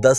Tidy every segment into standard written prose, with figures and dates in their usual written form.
10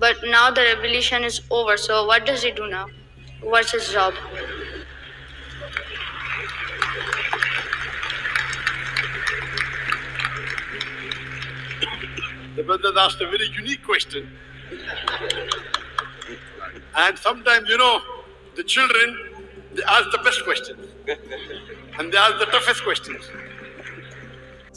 But now the revolution is over, so what does he do now? What's his job? The brother asked a very unique question. And sometimes, the children, they ask the best questions. And they ask the toughest questions.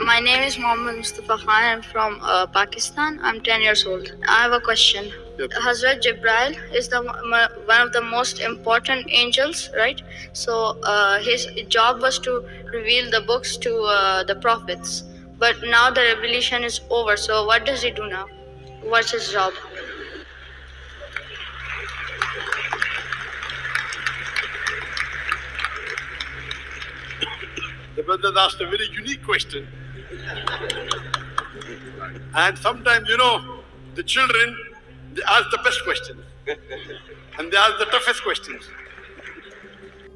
My name is Mohammed Mustafa Khan. I'm from Pakistan. I'm 10 years old. I have a question. Hazrat Jibril is one of the most important angels, right? So his job was to reveal the books to the prophets. But now the revelation is over. So what does he do now? What's his job? The brother asked a very unique question. And sometimes, the children, they ask the best questions. And they ask the toughest questions.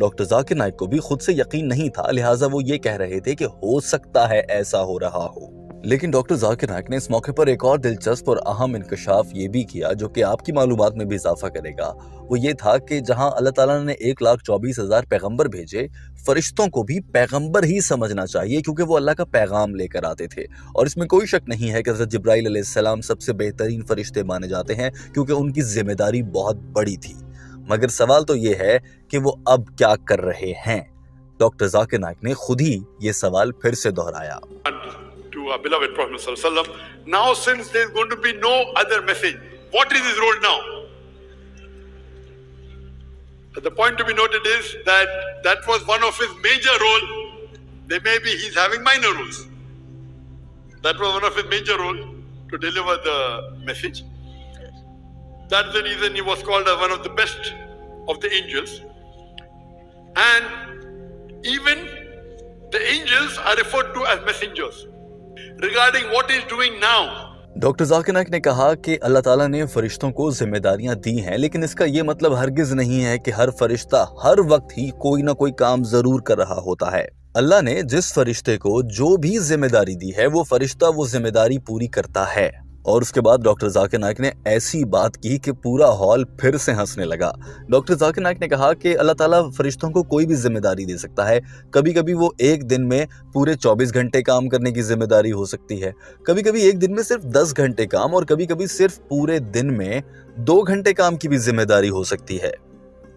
Doctor Zakir Naik کو بھی خود سے یقین نہیں تھا، لہٰذا وہ یہ کہہ رہے تھے کہ ہو سکتا ہے ایسا ہو رہا ہو۔ لیکن ڈاکٹر ذاکر نائک نے اس موقع پر ایک اور دلچسپ اور اہم انکشاف یہ بھی کیا جو کہ آپ کی معلومات میں بھی اضافہ کرے گا۔ وہ یہ تھا کہ جہاں اللہ تعالیٰ نے 1,24,000 پیغمبر بھیجے، فرشتوں کو بھی پیغمبر ہی سمجھنا چاہیے کیونکہ وہ اللہ کا پیغام لے کر آتے تھے، اور اس میں کوئی شک نہیں ہے کہ حضرت جبرائیل علیہ السلام سب سے بہترین فرشتے مانے جاتے ہیں کیونکہ ان کی ذمہ داری بہت بڑی تھی۔ مگر سوال تو یہ ہے کہ وہ اب کیا کر رہے ہیں؟ ڈاکٹر ذاکر نائک نے خود ہی یہ سوال پھر سے دہرایا۔ To our beloved Prophet sallallahu alaihi wasallam. Now, since there is going to be no other message, what is his role now? The point to be noted is that that was one of his major role. There may be he's having minor roles. That was one of his major role to deliver the message. That's the reason he was called as one of the best of the angels. And even the angels are referred to as messengers. Regarding what he is doing now. Doctor Zakir Naik نے کہا کہ اللہ تعالیٰ نے فرشتوں کو ذمہ داریاں دی ہیں، لیکن اس کا یہ مطلب ہرگز نہیں ہے کہ ہر فرشتہ ہر وقت ہی کوئی نہ کوئی کام ضرور کر رہا ہوتا ہے۔ اللہ نے جس فرشتے کو جو بھی ذمہ داری دی ہے وہ فرشتہ وہ ذمہ داری پوری کرتا ہے۔ اور اس کے بعد ڈاکٹر ذاکر نائک نے ایسی بات کی کہ پورا ہال پھر سے ہنسنے لگا۔ ڈاکٹر ذاکر نائک نے کہا کہ اللہ تعالیٰ فرشتوں کو کوئی بھی ذمہ داری دے سکتا ہے۔ کبھی کبھی وہ ایک دن میں پورے 24 گھنٹے کام کرنے کی ذمہ داری ہو سکتی ہے، کبھی کبھی ایک دن میں صرف 10 گھنٹے کام، اور کبھی کبھی صرف پورے دن میں 2 گھنٹے کام کی بھی ذمہ داری ہو سکتی ہے۔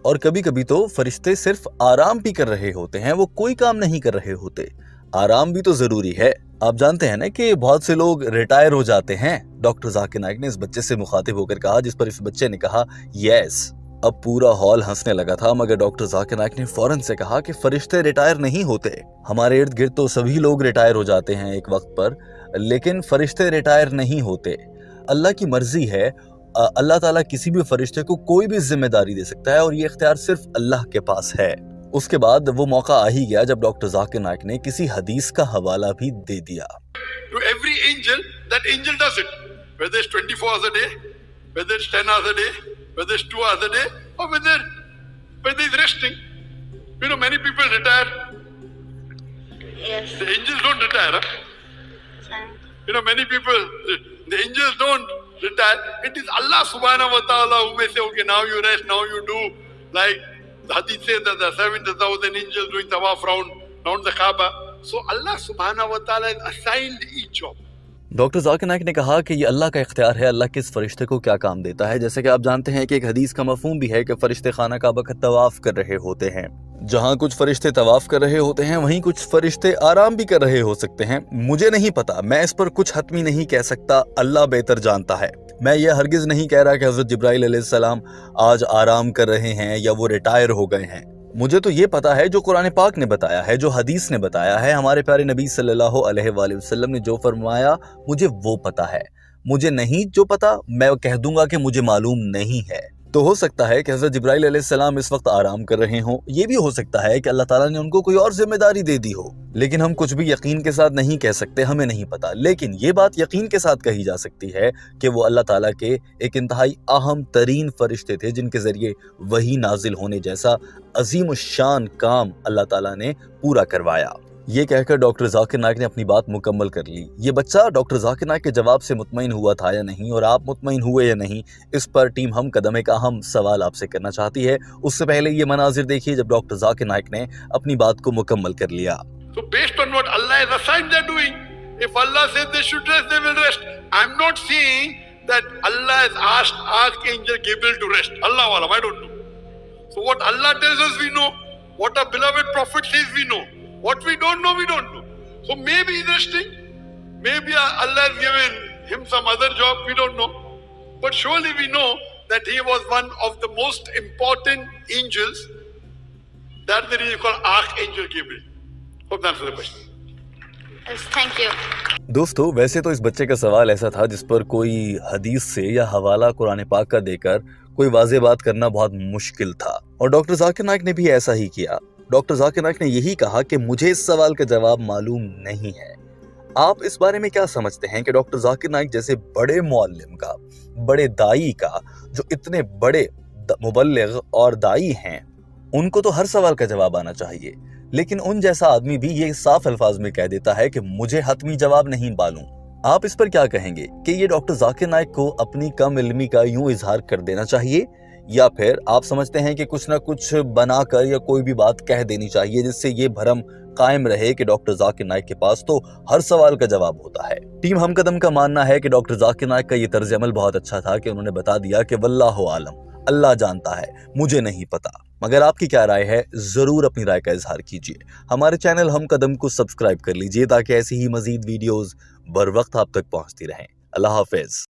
اور کبھی کبھی تو فرشتے صرف آرام بھی کر رہے ہوتے ہیں، وہ کوئی کام نہیں کر رہے ہوتے۔ آرام بھی تو ضروری ہے۔ آپ جانتے ہیں نا کہ بہت سے لوگ ریٹائر ہو جاتے ہیں۔ ڈاکٹر ذاکر نائک نے اس بچے سے مخاطب ہو کر کہا، جس پر اس بچے نے کہا یس۔ اب پورا ہال ہنسنے لگا تھا، مگر ڈاکٹر ذاکر نائک نے فوراً سے کہا کہ فرشتے ریٹائر نہیں ہوتے۔ ہمارے ارد گرد تو سبھی لوگ ریٹائر ہو جاتے ہیں ایک وقت پر، لیکن فرشتے ریٹائر نہیں ہوتے۔ اللہ کی مرضی ہے، اللہ تعالیٰ کسی بھی فرشتے کو کوئی بھی ذمہ داری دے سکتا ہے، اور یہ اختیار صرف اللہ کے پاس ہے۔ اس کے بعد وہ موقع آ ہی گیا جب ڈاکٹر ذاکر نائک نے کسی حدیث کا حوالہ بھی دے دیا۔ To every angel, that angel does it. Whether it's 24 hours a day, whether it's 10 hours a day, whether it's 2 hours a day, or whether it's resting. You know, many people retire. Yes. The angels don't retire. Huh? You know, many people, the angels don't retire. It is Allah subhanahu wa ta'ala who may say, okay, now you rest, now you do. Like the hadith says that there are 70,000 angels doing tawaf round the Kaaba. So Allah subhanahu wa ta'ala has assigned each job. Doctor Zakir Naik نے کہا کہ یہ اللہ کا اختیار ہے، اللہ کس فرشتے کو کیا کام دیتا ہے۔ جیسے کہ آپ جانتے ہیں کہ ایک حدیث کا مفہوم بھی ہے کہ فرشتے خانہ کعبہ کا طواف کر رہے ہوتے ہیں۔ جہاں کچھ فرشتے طواف کر رہے ہوتے ہیں وہیں کچھ فرشتے آرام بھی کر رہے ہو سکتے ہیں۔ مجھے نہیں پتا، میں اس پر کچھ حتمی نہیں کہہ سکتا، اللہ بہتر جانتا ہے۔ میں یہ ہرگز نہیں کہہ رہا کہ حضرت جبرائیل علیہ السلام آج آرام کر رہے ہیں یا وہ ریٹائر ہو گئے ہیں۔ مجھے تو یہ پتا ہے جو قرآن پاک نے بتایا ہے، جو حدیث نے بتایا ہے، ہمارے پیارے نبی صلی اللہ علیہ وآلہ وسلم نے جو فرمایا مجھے وہ پتا ہے۔ مجھے نہیں جو پتا میں کہہ دوں گا کہ مجھے معلوم نہیں ہے۔ تو ہو سکتا ہے کہ حضرت جبرائیل علیہ السلام اس وقت آرام کر رہے ہوں، یہ بھی ہو سکتا ہے کہ اللہ تعالیٰ نے ان کو کوئی اور ذمہ داری دے دی ہو، لیکن ہم کچھ بھی یقین کے ساتھ نہیں کہہ سکتے، ہمیں نہیں پتا۔ لیکن یہ بات یقین کے ساتھ کہی جا سکتی ہے کہ وہ اللہ تعالیٰ کے ایک انتہائی اہم ترین فرشتے تھے جن کے ذریعے وحی نازل ہونے جیسا عظیم الشان کام اللہ تعالیٰ نے پورا کروایا۔ یہ کہہ کر ڈاکٹر ذاکر نائک نے اپنی بات مکمل کر لی۔ یہ بچہ ڈاکٹر ذاکر نائک کے جواب سے مطمئن ہوا تھا یا نہیں، اور آپ مطمئن ہوئے یا نہیں، اس پر ٹیم ہم قدم ایک اہم سوال آپ سے کرنا چاہتی ہے۔ اس سے پہلے یہ مناظر دیکھیے جب ڈاکٹر ذاکر نائک نے اپنی بات کو مکمل کر لیا۔ So based on what Allah has assigned, they're doing. If Allah says they should rest, they will rest. I'm not saying that Allah has asked Archangel Gabriel to rest. Allah Alam, I don't know. So what Allah tells us, we know. What our beloved Prophet says, we know. What we don't know, we don't know. So maybe he's resting. Maybe Allah has given him some other job, we don't know. But surely we know that he was one of the most important angels. That's the reason called Archangel Gabriel. Hope that answers the question. Yes, thank you. دوستو ویسے تو اس بچے کا سوال ایسا تھا جس پر کوئی حدیث سے یا حوالہ قرآن پاک کا دے کر کوئی واضح بات کرنا بہت مشکل تھا، اور ڈاکٹر ذاکر نائک نے بھی ایسا ہی کیا۔ ڈاکٹر ذاکر نائک نے یہی کہا کہ مجھے اس سوال کا جواب معلوم نہیں ہے۔ آپ اس بارے میں کیا سمجھتے ہیں کہ ڈاکٹر ذاکر نائک جیسے بڑے معلم کا، بڑے دائی کا، جو اتنے بڑے مبلغ اور دائی ہیں، ان کو تو ہر سوال کا جواب آنا چاہیے، لیکن ان جیسا آدمی بھی یہ صاف الفاظ میں کہہ دیتا ہے کہ مجھے حتمی جواب نہیں معلوم۔ آپ اس پر کیا کہیں گے کہ یہ ڈاکٹر ذاکر نائک کو اپنی کم علمی کا یوں اظہار کر دینا چاہیے، یا پھر آپ سمجھتے ہیں کہ کچھ نہ کچھ بنا کر یا کوئی بھی بات کہہ دینی چاہیے جس سے یہ بھرم قائم رہے کہ ڈاکٹر ذاکر نائک کے پاس تو ہر سوال کا جواب ہوتا ہے؟ ٹیم ہم قدم کا ماننا ہے کہ ڈاکٹر ذاکر نائک کا یہ طرز عمل بہت اچھا تھا کہ انہوں نے بتا دیا کہ واللہ عالم، اللہ جانتا ہے، مجھے نہیں پتا۔ مگر آپ کی کیا رائے ہے؟ ضرور اپنی رائے کا اظہار کیجیے۔ ہمارے چینل ہم قدم کو سبسکرائب کر لیجیے تاکہ ایسی ہی مزید ویڈیوز بر وقت آپ تک پہنچتی رہیں۔ اللہ حافظ۔